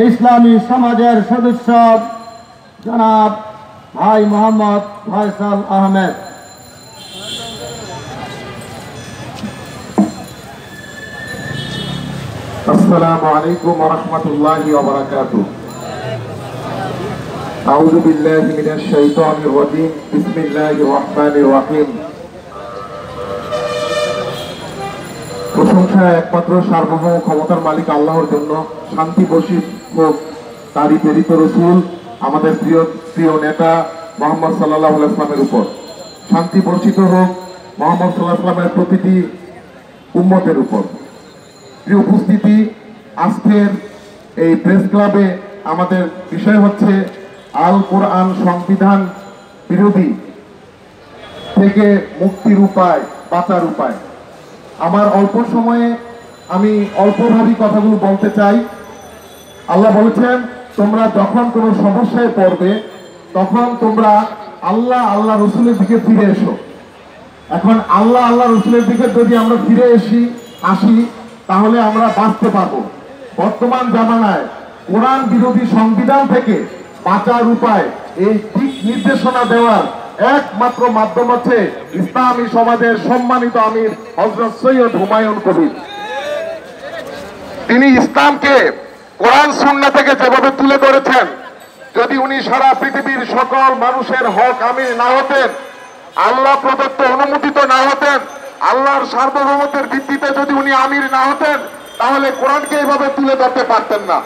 ইসলামী সমাজের সদস্য জনাব ভাই মোহাম্মদ ফয়সাল আহমেদ। আসসালামু আলাইকুম ওয়া রাহমাতুল্লাহি ওয়া বারাকাতুহু। আউযু বিল্লাহি মিনাশ শাইতানির রাজীম। বিসমিল্লাহির রহমানির রহিম। প্রশংসা একমাত্র সার্বভৌম ক্ষমতার মালিক আল্লাহর জন্য। শান্তি বর্ষিত হোক তারই প্রেরিত রাসূল আমাদের প্রিয় নেতা মুহাম্মদ সাল্লাল্লাহু আলাইহি ওয়াসাল্লামের উপর। শান্তি বর্ষিত হোক মুহাম্মদ সাল্লাল্লাহু আলাইহি ওয়াসাল্লামের প্রতিটি উম্মতের উপর। প্রিয় উপস্থিতি, আজকের এই প্রেস ক্লাবে আমাদের বিষয় হচ্ছে আল কোরআন সংবিধান বিরোধী থেকে মুক্তির উপায়, বাঁচার উপায়। আমার অল্প সময়ে আমি অল্পভাবেই কথাগুলো বলতে চাই। আল্লাহ বলেছেন, তোমরা যখন কোনো সমস্যায় পড়বে তখন তোমরা আল্লাহ রসুলের দিকে ফিরে এসো। এখন আল্লাহ রসুলের দিকে যদি আমরা ফিরে আসি তাহলে আমরা বাঁচতে পারবো। বর্তমান জামানায় কোরআন বিরোধী সংবিধান থেকে বাঁচার উপায়, এই দিক নির্দেশনা দেওয়ার একমাত্র মাধ্যম হচ্ছে ইসলামী সমাজের সম্মানিত আমির হযরত সৈয়দ হুমায়ুন কবির। তিনি ইসলামকে কোরআন সুন্নাহ থেকে যেভাবে তুলে ধরেছেন, যদি উনি সারা পৃথিবীর সকল মানুষের হক আমির না হতেন, আল্লাহ প্রদত্ত অনুমোদিত না হতেন, আল্লাহর সার্বভৌমত্বের ভিত্তিতে যদি উনি আমির না হতেন, তাহলে কোরআনকে এইভাবে তুলে ধরতে পারতেন না।